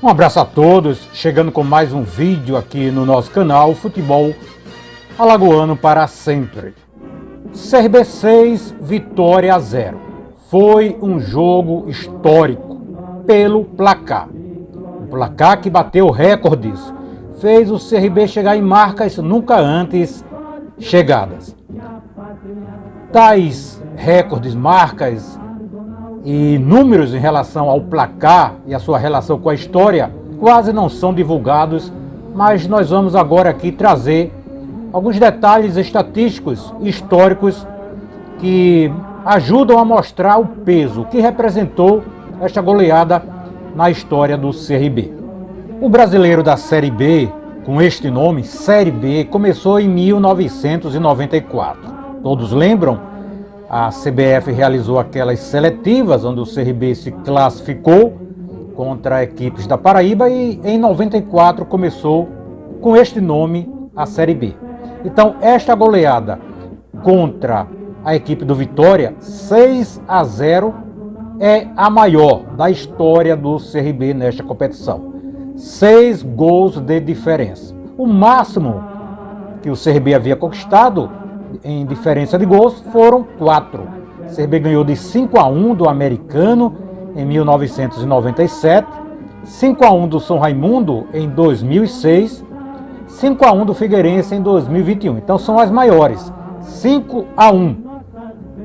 Um abraço a todos, chegando com mais um vídeo aqui no nosso canal Futebol Alagoano para sempre. CRB 6, Vitória 0. Foi um jogo histórico pelo placar. Um placar que bateu recordes, fez o CRB chegar em marcas nunca antes chegadas. Tais recordes, marcas e números em relação ao placar e a sua relação com a história quase não são divulgados, mas nós vamos agora aqui trazer alguns detalhes estatísticos e históricos que ajudam a mostrar o peso que representou esta goleada na história do CRB. O brasileiro da Série B, com este nome, Série B, começou em 1994. Todos lembram? A CBF realizou aquelas seletivas onde o CRB se classificou contra equipes da Paraíba e em 94 começou com este nome a Série B. Então esta goleada contra a equipe do Vitória, 6-0, é a maior da história do CRB nesta competição. 6 gols de diferença. O máximo que o CRB havia conquistado em diferença de gols foram 4. O CRB ganhou de 5-1 do Americano em 1997, 5-1 do São Raimundo em 2006, 5-1 do Figueirense em 2021. Então são as maiores, 5-1.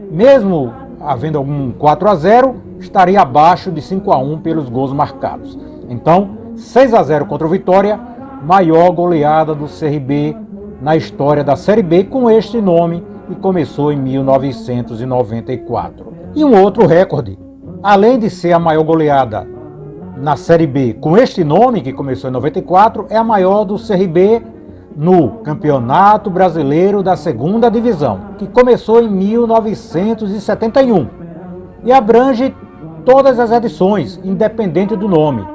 Mesmo havendo algum 4-0, estaria abaixo de 5-1 pelos gols marcados. Então 6-0 contra o Vitória, maior goleada do CRB na história da Série B com este nome e começou em 1994. E um outro recorde, além de ser a maior goleada na Série B com este nome, que começou em 94, é a maior do CRB no Campeonato Brasileiro da Segunda Divisão, que começou em 1971 e abrange todas as edições, independente do nome.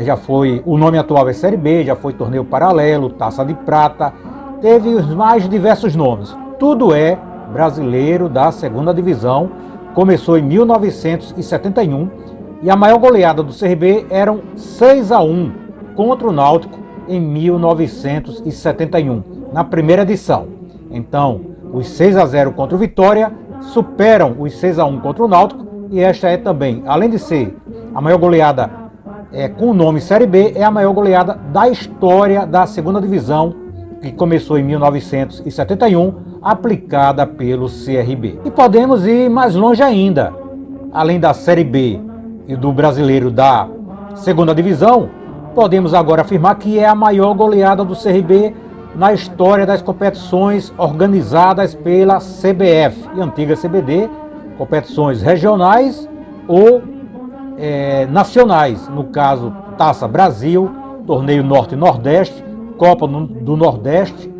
Já foi, o nome atual é Série B, já foi Torneio Paralelo, Taça de Prata, teve os mais diversos nomes. Tudo é brasileiro da segunda divisão. Começou em 1971 e a maior goleada do CRB eram 6-1 contra o Náutico em 1971, na primeira edição. Então, os 6-0 contra o Vitória superam os 6-1 contra o Náutico e esta é também, além de ser a maior goleada com o nome Série B, é a maior goleada da história da segunda divisão, que começou em 1971, aplicada pelo CRB. E podemos ir mais longe ainda. Além da Série B e do brasileiro da segunda divisão, podemos agora afirmar que é a maior goleada do CRB na história das competições organizadas pela CBF e antiga CBD, competições regionais ou nacionais, no caso Taça Brasil, Torneio Norte e Nordeste, Copa do Nordeste,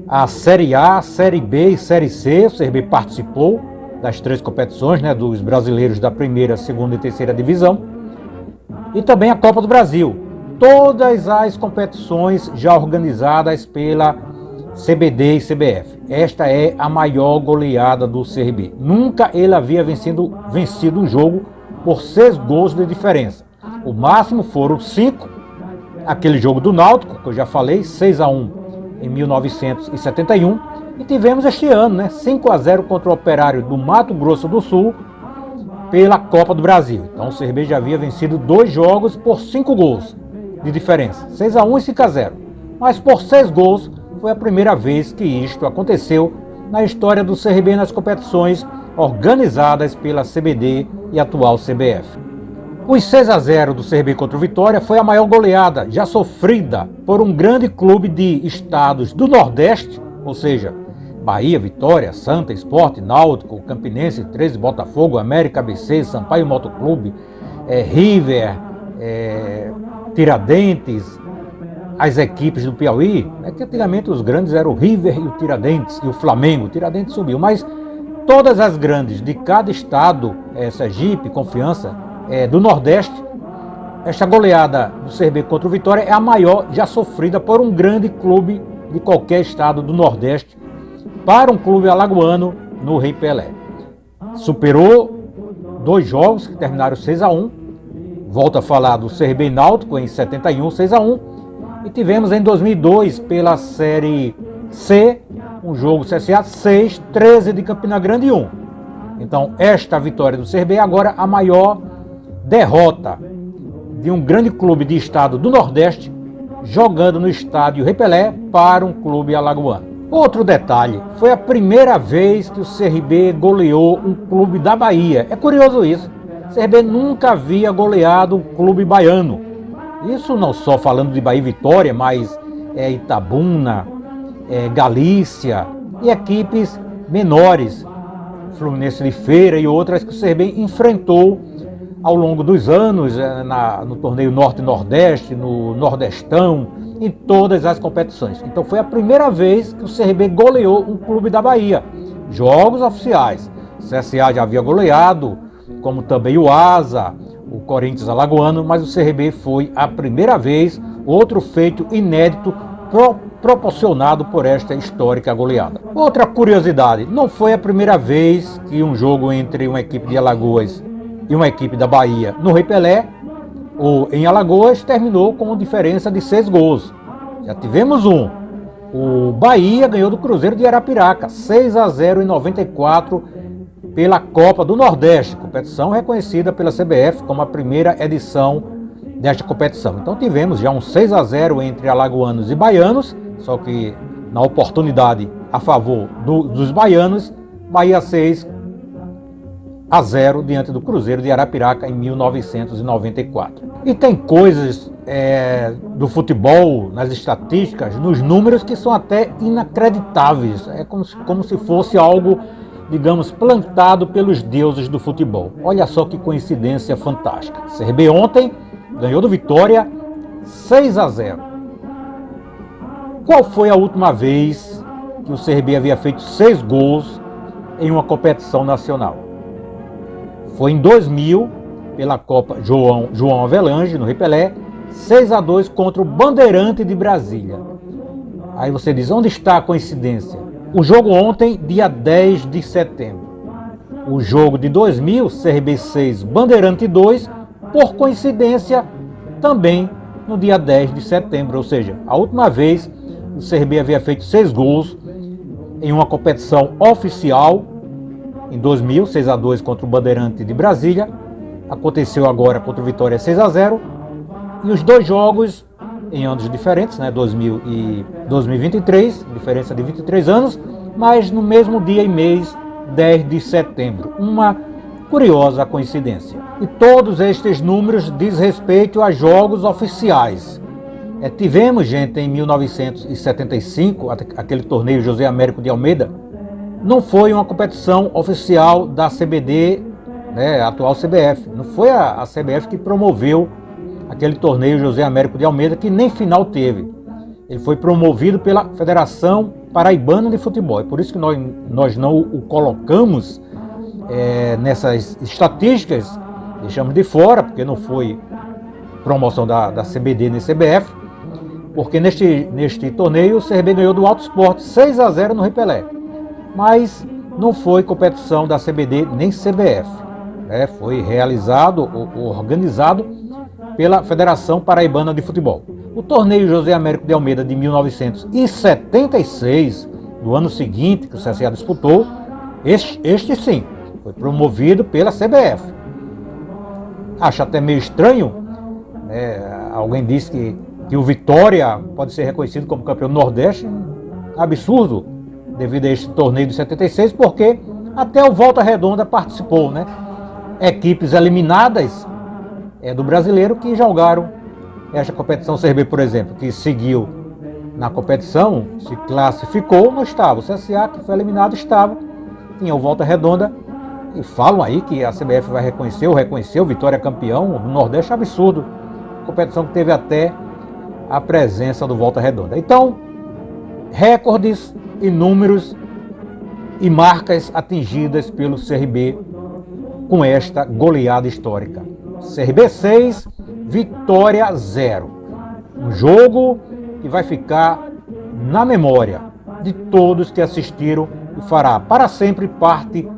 a Série A, Série B e Série C. O CRB participou das 3 competições, dos brasileiros da primeira, segunda e terceira divisão, e também a Copa do Brasil. Todas as competições já organizadas pela CBD e CBF. Esta é a maior goleada do CRB. Nunca ele havia vencido um jogo por 6 gols de diferença. O máximo foram 5. Aquele jogo do Náutico, que eu já falei, 6-1 em 1971. E tivemos este ano, 5-0 contra o Operário do Mato Grosso do Sul pela Copa do Brasil. Então o CRB já havia vencido 2 jogos por 5 gols de diferença, 6-1 e 5-0. Mas por 6 gols foi a primeira vez que isto aconteceu na história do CRB nas competições organizadas pela CBD e atual CBF. Os 6-0 do CRB contra o Vitória foi a maior goleada já sofrida por um grande clube de estados do Nordeste, ou seja, Bahia, Vitória, Santa, Sport, Náutico, Campinense, 13, Botafogo, América, ABC, Sampaio Motoclube, River, Tiradentes, as equipes do Piauí, que antigamente os grandes eram o River e o Tiradentes e o Flamengo. O Tiradentes subiu, mas todas as grandes de cada estado, Sergipe, Confiança, do Nordeste, esta goleada do CRB contra o Vitória é a maior já sofrida por um grande clube de qualquer estado do Nordeste para um clube alagoano no Rei Pelé. Superou 2 jogos que terminaram 6-1, volto a falar do CRB Náutico em 71, 6-1. E tivemos em 2002, pela Série C, um jogo CSA 6, 13 de Campina Grande 1. Então, esta vitória do CRB agora a maior derrota de um grande clube de estado do Nordeste jogando no estádio Rei Pelé para um clube alagoano. Outro detalhe, foi a primeira vez que o CRB goleou um clube da Bahia. É curioso isso, o CRB nunca havia goleado um clube baiano. Isso não só falando de Bahia e Vitória, mas Itabuna, Galícia e equipes menores, Fluminense de Feira e outras que o CRB enfrentou ao longo dos anos, no torneio Norte e Nordeste, no Nordestão, em todas as competições. Então foi a primeira vez que o CRB goleou um clube da Bahia. Jogos oficiais. O CSA já havia goleado, como também o Asa, o Corinthians alagoano, mas o CRB foi a primeira vez, outro feito inédito proporcionado por esta histórica goleada. Outra curiosidade, não foi a primeira vez que um jogo entre uma equipe de Alagoas e uma equipe da Bahia no Rei Pelé, ou em Alagoas, terminou com diferença de 6 gols. Já tivemos um. O Bahia ganhou do Cruzeiro de Arapiraca, 6-0 em 94, pela Copa do Nordeste, competição reconhecida pela CBF como a primeira edição desta competição. Então tivemos já um 6-0 entre alagoanos e baianos, só que na oportunidade a favor dos baianos, Bahia 6-0 diante do Cruzeiro de Arapiraca em 1994. E tem coisas do futebol, nas estatísticas, nos números que são até inacreditáveis. É como se fosse algo, digamos, plantado pelos deuses do futebol. Olha só que coincidência fantástica. CRB ontem ganhou do Vitória 6-0. Qual foi a última vez que o CRB havia feito 6 gols em uma competição nacional? Foi em 2000, pela Copa João Avelange, no Rei Pelé, 6-2 contra o Bandeirante de Brasília. Aí você diz, onde está a coincidência? O jogo ontem, dia 10 de setembro. O jogo de 2000, CRB 6, Bandeirante 2, por coincidência, também no dia 10 de setembro. Ou seja, a última vez o CRB havia feito 6 gols em uma competição oficial, em 2000, 6-2 contra o Bandeirante de Brasília. Aconteceu agora contra o Vitória 6-0. E os dois jogos em anos diferentes, 2000 e 2023, diferença de 23 anos, mas no mesmo dia e mês, 10 de setembro. Uma curiosa coincidência. E todos estes números diz respeito a jogos oficiais. Tivemos, gente, em 1975, aquele torneio José Américo de Almeida, não foi uma competição oficial da CBD, a atual CBF. Não foi a CBF que promoveu aquele torneio José Américo de Almeida, que nem final teve. Ele foi promovido pela Federação Paraibana de Futebol. É por isso que nós não o colocamos nessas estatísticas, deixamos de fora, porque não foi promoção da CBD nem CBF, porque neste torneio o CRB ganhou do Alto Esporte 6-0 no Rei Pelé. Mas não foi competição da CBD nem CBF. Foi realizado ou organizado pela Federação Paraibana de Futebol. O torneio José Américo de Almeida de 1976, do ano seguinte que o CSA disputou, este sim, foi promovido pela CBF. Acho até meio estranho, alguém disse que o Vitória pode ser reconhecido como campeão do Nordeste, absurdo, devido a este torneio de 76, porque até o Volta Redonda participou, Equipes eliminadas do brasileiro que jogaram esta competição. O CRB, por exemplo, que seguiu na competição, se classificou, não estava. O CSA, que foi eliminado, estava. Tinha o Volta Redonda. E falam aí que a CBF vai reconheceu Vitória campeão do Nordeste, absurdo. Competição que teve até a presença do Volta Redonda. Então, recordes e números e marcas atingidas pelo CRB com esta goleada histórica. CRB 6, Vitória 0. Um jogo que vai ficar na memória de todos que assistiram e fará para sempre parte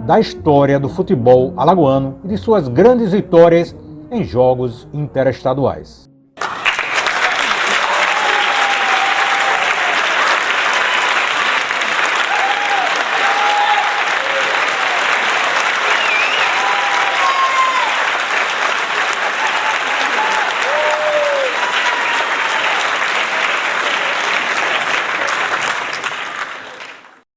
da história do futebol alagoano e de suas grandes vitórias em jogos interestaduais.